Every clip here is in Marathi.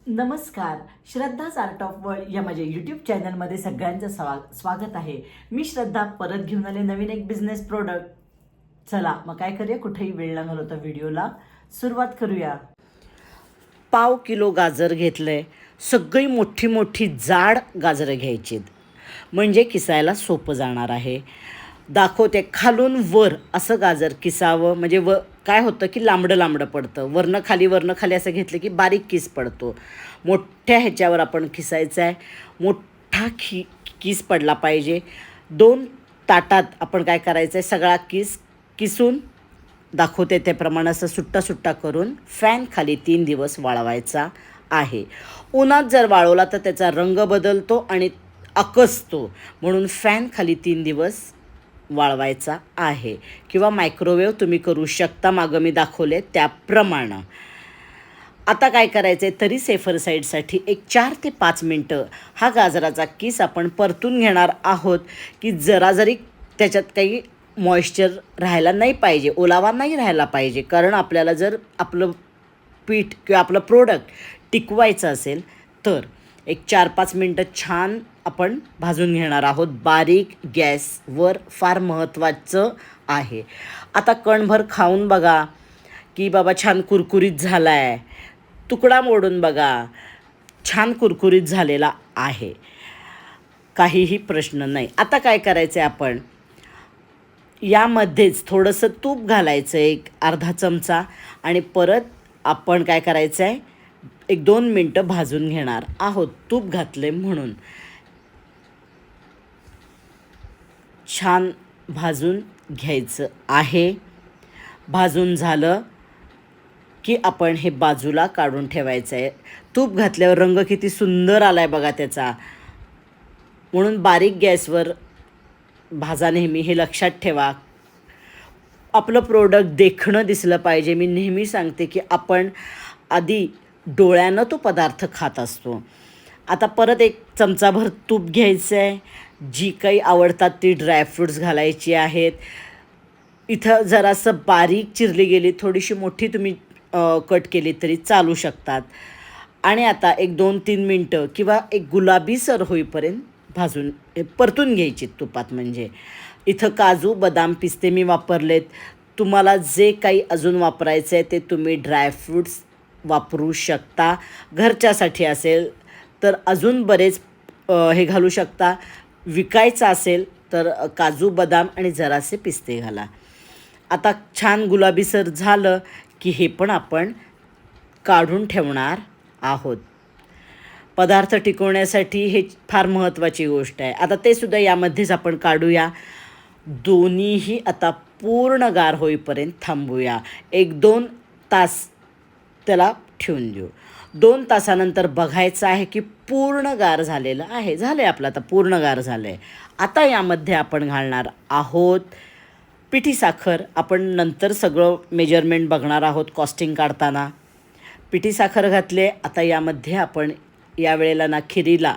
नमस्कार. श्रद्धाच आर्ट ऑफ वर्ल्ड या माझ्या यूट्यूब चॅनलमध्ये सगळ्यांचं स्वागत आहे. मी श्रद्धा परत घेऊन आले नवीन एक बिझनेस प्रोडक्ट. चला मग काय करूया, कुठेही वेळ न घालवता व्हिडिओला सुरुवात करूया. 1/2 किलो गाजर घेतलंय. सगळी मोठी मोठी जाड गाजरं घ्यायचीत, म्हणजे किसायला सोपं जाणार आहे. दाखवते खालून वर असं गाजर किसावं, म्हणजे काय होतं की लांबडं लांबडं पडतं. वरनं खाली असं घेतलं की बारीक किस पडतो. मोठ्या ह्याच्यावर आपण किसायचं आहे. मोठा किस पडला पाहिजे. 2 ताटात आपण काय करायचं आहे, सगळा किसून दाखवते त्याप्रमाणे असं सुट्टा सुट्टा करून फॅन खाली 3 दिवस वाळवायचा आहे. उन्हात जर वाळवला तर त्याचा रंग बदलतो आणि आकसतो, म्हणून फॅन खाली 3 दिवस वाळवायचा आहे. किंवा मायक्रोवेव्ह तुम्ही करू शकता, मागं मी दाखवले त्याप्रमाणे. आता काय करायचं आहे, तरी सेफर साईडसाठी एक 4 ते 5 मिनटं हा गाजराचा किस आपण परतून घेणार आहोत, की जरा जरी त्याच्यात काही मॉइश्चर राहायला नाही पाहिजे, ओलावा नाही राहायला पाहिजे. कारण आपल्याला जर आपलं पीठ किंवा आपलं प्रोडक्ट टिकवायचं असेल तर एक 4-5 मिनटं छान आपण भाजून घेणार आहोत बारीक गॅसवर. फार महत्त्वाचं आहे. आता कणभर खाऊन बघा की बाबा छान कुरकुरीत झाला आहे. तुकडा मोडून बघा, छान कुरकुरीत झालेला आहे, काहीही प्रश्न नाही. आता काय करायचं आहे, आपण यामध्येच थोडंसं तूप घालायचं, एक अर्धा चमचा, आणि परत आपण काय करायचं आहे, 1-2 मिनटं भाजून घेणार आहोत. तूप घातले म्हणून छान भाजून घ्यायचं आहे. भाजून झालं की आपण हे बाजूला काढून ठेवायचं आहे. तूप घातल्यावर रंग किती सुंदर आला आहे बघा त्याचा. म्हणून बारीक गॅसवर भाजा नेहमी, हे लक्षात ठेवा. आपलं प्रोडक्ट देखणं दिसलं पाहिजे. मी नेहमी सांगते की आपण आधी डोळ्यानं तो पदार्थ खात असतो. आता परत एक चमचाभर तूप घ्यायचं आहे. जी काही आवडतात ती ड्रायफ्रूट्स घालायची आहेत. इथं जरासं बारीक चिरली गेली, थोडीशी मोठी तुम्ही कट केली तरी चालू शकतात. आणि आता एक 2-3 मिनटं किंवा एक गुलाबीसर होईपर्यंत परतून घ्यायची तुपात. म्हणजे इथं काजू, बदाम, पिस्ते मी वापरलेत. तुम्हाला जे काही अजून वापरायचं आहे ते तुम्ही ड्रायफ्रूट्स वापरू शकता. घरच्यासाठी असेल तर अजून बरेच हे घालू शकता. विकायचं असेल तर काजू, बदाम आणि जरासे पिस्ते घाला. आता छान गुलाबीसर झालं की हे पण आपण काढून ठेवणार आहोत. पदार्थ टिकवण्यासाठी हे फार महत्त्वाची गोष्ट आहे. आता ते सुद्धा यामध्येच आपण काढूया. दोन्हीही आता पूर्ण गार होईपर्यंत थांबूया. 1-2 तास त्याला ठेवून देऊ. 2 तासानंतर बघायचं आहे की पूर्ण गार झालेलं आहे. झालं आहे आपलं, आता पूर्ण गार झालं आहे. आता यामध्ये आपण घालणार आहोत पिठी साखर. आपण नंतर सगळं मेजरमेंट बघणार आहोत कॉस्टिंग काढताना. पिठी साखर घातले. आता यामध्ये आपण यावेळेला खिरीला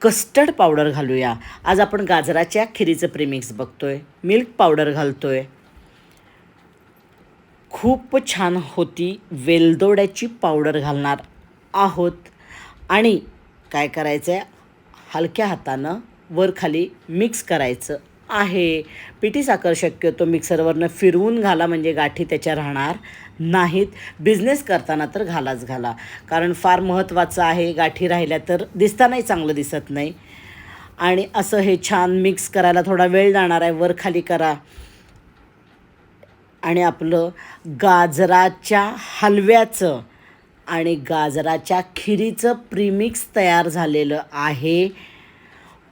कस्टर्ड पावडर घालूया. आज आपण गाजराच्या खिरीचं प्रीमिक्स बघतोय. मिल्क पावडर घालतोय. खूप छान होती. वेलदोड्याची पावडर घालणार आहोत. आणि काय करायचं आहे, हलक्या हातानं वर खाली मिक्स करायचं आहे. पिठी साखर शक्यतो मिक्सरवरनं फिरवून घाला, म्हणजे गाठी त्याच्या राहणार नाहीत. बिझनेस करताना तर घालाच घाला, कारण फार महत्त्वाचं आहे. गाठी राहिल्या तर दिसतानाही चांगलं दिसत नाही. आणि असं हे छान मिक्स करायला थोडा वेळ जाणार आहे. वर खाली करा आणि आपलं गाजराच्या हलव्याचं आणि गाजराच्या खिरीचं प्रीमिक्स तयार झालेलं आहे.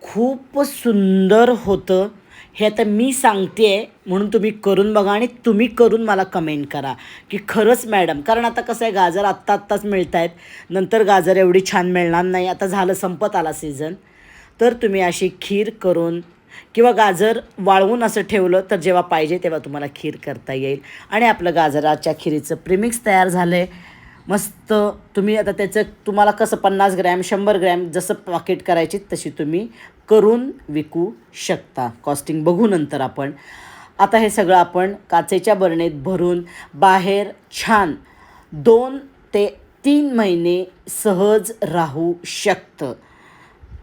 खूप सुंदर होतं. हे आता मी सांगते आहे म्हणून तुम्ही करून बघा आणि तुम्ही करून मला कमेंट करा की खरंच मॅडम. कारण आता कसं आहे, गाजर आत्ताच मिळत आहेत, नंतर गाजर एवढी छान मिळणार नाही. आता झालं, संपत आला सीझन. तर तुम्ही अशी खीर करून किंवा गाजर वाळवून असं ठेवलं तर जेव्हा पाहिजे तेव्हा तुम्हाला खीर करता येईल. आणि आपलं गाजराच्या खिरीचं प्रीमिक्स तयार झालं आहे मस्त. तुम्ही आता त्याचं तुम्हाला कसं 50 ग्रॅम 100 ग्रॅम जसं पॉकेट करायची तशी तुम्ही करून विकू शकता. कॉस्टिंग बघू नंतर आपण. आता हे सगळं आपण काचेच्या बरणीत भरून बाहेर छान 2 ते 3 महिने सहज राहू शकतं.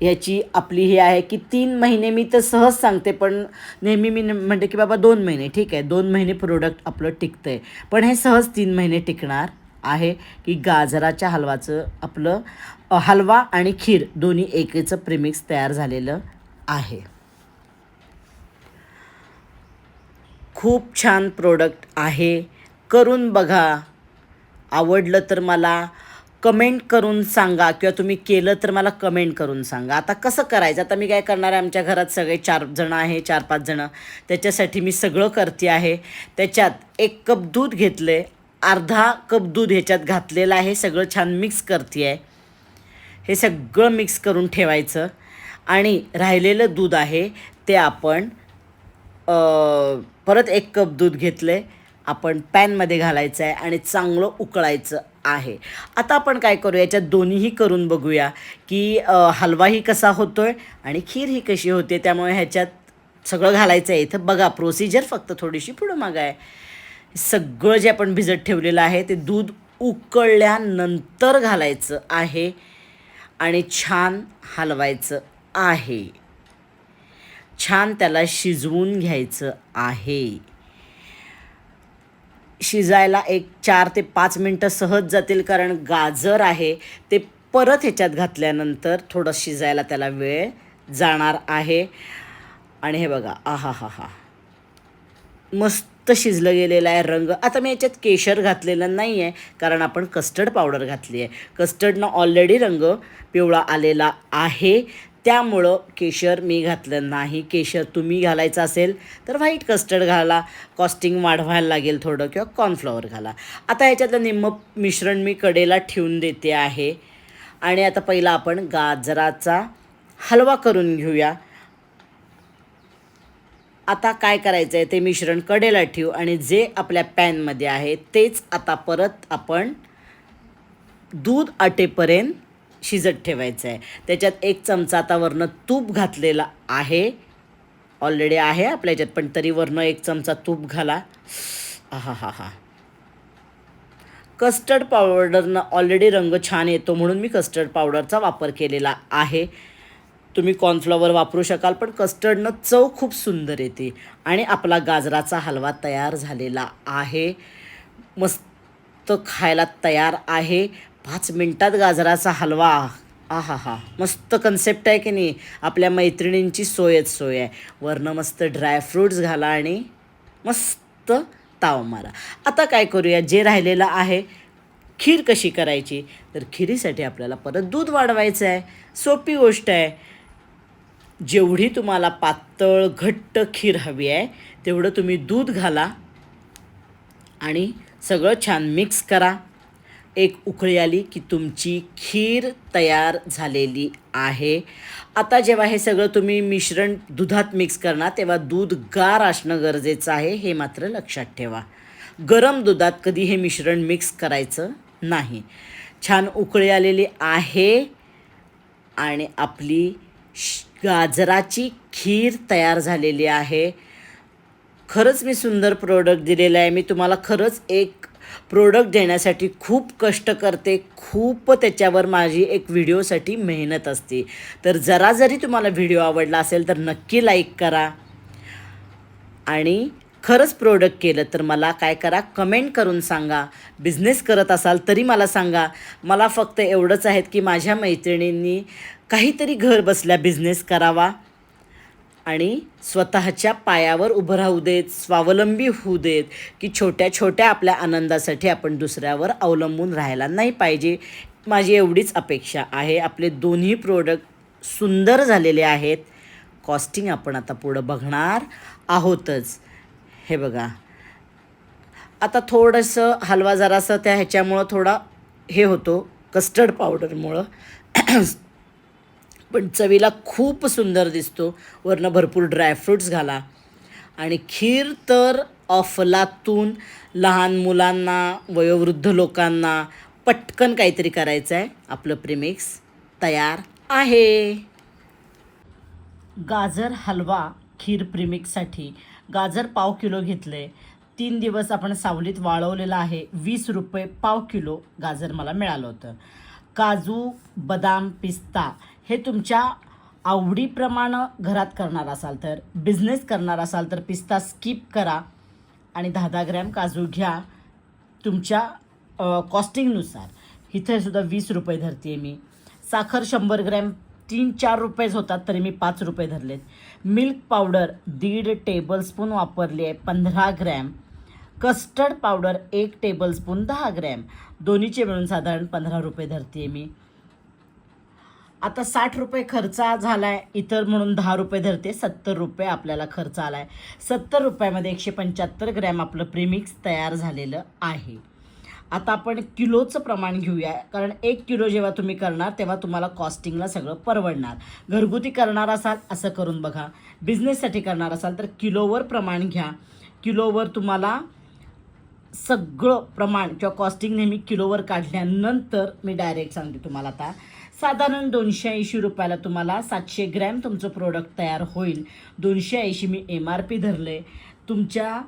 ह्याची आपली हे आहे की 3 महिने मी तर सहज सांगते, पण नेहमी मी म्हणते की बाबा 2 महिने ठीक आहे, 2 महिने प्रोडक्ट आपलं टिकतं आहे. पण हे सहज 3 महिने टिकणार आहे की गाजराच्या हलवाचं आपलं हलवा आणि खीर दोन्ही एकेचं प्रीमिक्स तयार झालेलं आहे. खूप छान प्रोडक्ट आहे, करून बघा. आवडलं तर मला कमेंट करून सांगा, किंवा तुम्ही केलं तर मला कमेंट करून सांगा. आता कसं करायचं, आता मी काय करणार आहे, आमच्या घरात सगळे 4 जण आहे, 4-5 जणं, त्याच्यासाठी मी सगळं करते आहे. त्याच्यात 1 कप दूध घेतलं आहे, अर्धा कप दूध ह्याच्यात घातलेलं आहे, सगळं छान मिक्स करते आहे. हे सगळं मिक्स करून ठेवायचं आणि राहिलेलं दूध आहे ते आपण परत 1 कप दूध घेतलं आहे, आपण पॅनमध्ये घालायचं आहे आणि चांगलं उकळायचं आहे. आता आपण काय करू, याच्यात दोन्हीही करून बघूया की हलवाही कसा होतो आहे आणि खीर ही कशी होते. त्यामुळे ह्याच्यात सगळं घालायचं आहे. इथं बघा प्रोसिजर फक्त थोडीशी पुढं मागं आहे. सगळं जे आपण भिजत ठेवलेलं आहे ते दूध उकळल्यानंतर घालायचं आहे आणि छान हलवायचं आहे. छान त्याला शिजवून घ्यायचं आहे. शिजायला 4 ते 5 मिनटं सहज जातील, कारण गाजर आहे ते परत ह्याच्यात घातल्यानंतर थोडं शिजायला त्याला वेळ जाणार आहे. आणि हे बघा, आहा हा हा, मस्त शिजलं गेलेलं आहे. रंग आता मी याच्यात केशर घातलेलं नाही आहे, कारण आपण कस्टर्ड पावडर घातली आहे. कस्टर्डनं ऑलरेडी रंग पिवळा आलेला आहे, त्यामुळं केशर मी घातलं नाही. केशर तुम्ही घालायचं असेल तर व्हाईट कस्टर्ड घाला, कॉस्टिंग वाढवायला लागेल थोडं, किंवा कॉर्नफ्लॉवर घाला. आता ह्याच्यातलं निम्मं मिश्रण मी कडेला ठेवून देते आहे. आणि आता पहिला आपण गाजराचा हलवा करून घेऊया. आता काय करायचं आहे, ते मिश्रण कडेला ठेवू आणि जे आपल्या पॅनमध्ये आहे तेच आता परत आपण दूध आटेपर्यंत शिजत ठेवायचं आहे. त्याच्यात 1 चमचा आता वरनं तूप घातलेला आहे, ऑलरेडी आहे आपल्या ह्याच्यात, पण तरी वरनं 1 चमचा तूप घाला. आहा हा हा, कस्टर्ड पावडरनं ऑलरेडी रंग छान येतो, म्हणून मी कस्टर्ड पावडरचा वापर केलेला आहे. तुम्ही कॉर्नफ्लॉवर वापरू शकाल, पण कस्टर्डनं चव खूप सुंदर येते. आणि आपला गाजराचा हलवा तयार झालेला आहे, मस्त खायला तयार आहे. 5 मिनटात गाजराचा हलवा, आहा हा, मस्त कन्सेप्ट आहे की नाही. आपल्या मैत्रिणींची सोयच सोय आहे. वरनं मस्त ड्रायफ्रूट्स घाला आणि मस्त ताव मारा. आता काय करूया, जे राहिलेलं आहे, खीर कशी करायची, तर खिरीसाठी आपल्याला परत दूध वाढवायचं आहे. सोपी गोष्ट आहे. जेवढी तुम्हाला पातळ घट्ट खीर हवी आहे तेवढं तुम्ही दूध घाला आणि सगळं छान मिक्स करा. 1 उकळी आली की तुमची खीर तयार झालेली आहे. आता जेव्हा हे सगळं तुम्ही मिश्रण दुधात मिक्स करणार तेव्हा दूध गार असणं गरजेचं आहे, हे मात्र लक्षात ठेवा. गरम दुधात कधी हे मिश्रण मिक्स करायचं नाही. छान उकळी आलेली आहे आणि आपली गाजराची खीर तयार झालेली आहे. खरंच मी सुंदर प्रोडक्ट दिलेलं आहे. मी तुम्हाला खरंच एक प्रोडक्ट देण्यासाठी खूप कष्ट करते, खूप त्याच्यावर माझी एक व्हिडिओसाठी मेहनत असते. तर जरा जरी तुम्हाला व्हिडिओ आवडला असेल तर नक्की लाईक करा. आणि खरंच प्रोडक्ट केलं तर मला काय करा, कमेंट करून सांगा. बिझनेस करत असाल तरी मला सांगा. मला फक्त एवढंच आहे की माझ्या मैत्रिणींनी काहीतरी घर बसल्या बिझनेस करावा आणि स्वतःच्या पायावर उभं राहू देत, स्वावलंबी होऊ देत, की छोट्या छोट्या आपल्या आनंदासाठी आपण दुसऱ्यावर अवलंबून राहायला नाही पाहिजे. माझी एवढीच अपेक्षा आहे. आपले दोन्ही प्रोडक्ट सुंदर झालेले आहेत. कॉस्टिंग आपण आता पुढं बघणार आहोतच. हे बघा, आता थोडंसं हलवा जरासं त्या ह्याच्यामुळं थोडा हे होतो कस्टर्ड पावडरमुळं, पण चवीला खूप सुंदर दिसतो. वरनं भरपूर ड्रायफ्रूट्स घाला आणि खीर तर अफलातून. लहान मुलांना, वयोवृद्ध लोकांना पटकन काहीतरी करायचं आहे, आपलं प्रीमिक्स तयार आहे. गाजर हलवा खीर प्रीमिक्ससाठी गाजर 1/2 किलो घेतले, 3 दिवस आपण सावलीत वाळवलेलं आहे. 20 रुपये पाव किलो गाजर मला मिळालं होतं. काजू, बदाम, पिस्ता हे तुमच्या आवडीप्रमाणे घरात करणार असाल तर, बिझनेस करणार असाल तर पिस्ता स्किप करा आणि 10-10 ग्रॅम काजू घ्या तुमच्या कॉस्टिंगनुसार. इथे सुद्धा 20 रुपये धरते मी. साखर 100 ग्रॅम 3-4 रुपयेच होतात, तरी मी 5 रुपये धरलेत. मिल्क पावडर 1.5 टेबलस्पून वापरली आहे 15 gram. Custard powder 1 tablespoon 10 gram. दोन्हीचे मिळून साधारण 15 रुपये धरते मी. आता 60 रुपये खर्च झाला आहे, इतर म्हणून 10 रुपये धरते. 70 रुपये आपल्याला खर्च आला आहे. 70 रुपयामध्ये 175 ग्रॅम आपलं प्रीमिक्स तयार झालेलं आहे. आता आपण किलोचं प्रमाण घेऊया, कारण 1 किलो जेव्हा तुम्ही करणार तेव्हा तुम्हाला कॉस्टिंगला सगळं परवडणार. घरगुती करणार असाल असं करून बघा. बिझनेससाठी करणार असाल तर किलोवर प्रमाण घ्या. किलोवर तुम्हाला सगळं प्रमाण किंवा कॉस्टिंग नेहमी किलोवर काढल्यानंतर मी डायरेक्ट सांगते तुम्हाला. आता साधारण 280 रुपयाला तुम्हाला 700 ग्रॅम तुमचं प्रोडक्ट तयार होईल. 280 मी MRP धरले. तुमच्या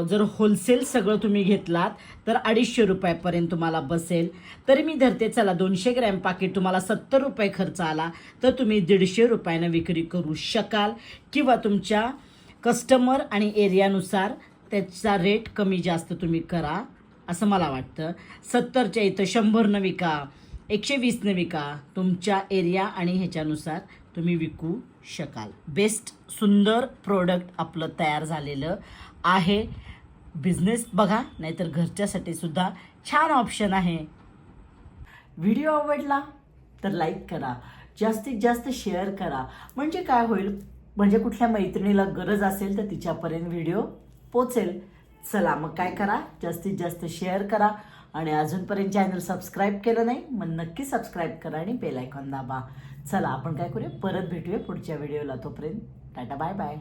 जर होलसेल सगळं तुम्ही घेतलात तर 250 रुपयापर्यंत तुम्हाला बसेल. तरी मी धरते चला 200 ग्रॅम पाकिट तुम्हाला 70 रुपये खर्च आला तर तुम्ही 150 रुपयानं विक्री करू शकाल, किंवा तुमच्या कस्टमर आणि एरियानुसार त्याचा रेट कमी जास्त तुम्ही करा असं मला वाटतं. 70च्या इथं 100 विका, 120 विका. तुमच्या एरिया आणि ह्याच्यानुसार तुम्ही विकू शकाल. बेस्ट सुंदर प्रोडक्ट आपलं तयार झालेलं आहे. बिझनेस बघा, नाहीतर घरच्यासाठी सुद्धा छान ऑप्शन आहे. व्हिडिओ आवडला तर लाईक करा, जास्तीत जास्त शेअर करा. म्हणजे काय होईल, म्हणजे कुठल्या मैत्रिणीला गरज असेल तर तिच्यापर्यंत व्हिडिओ पोचेल. चला मग काय करा, जास्तीत जास्त शेअर करा. आणि अजूनपर्यंत चॅनल सबस्क्राईब केलं नाही मग नक्की सबस्क्राईब करा आणि बेल आयकॉन दाबा. चला आपण काय करूया, परत भेटूया पुढच्या व्हिडिओला. तोपर्यंत टाटा बाय बाय.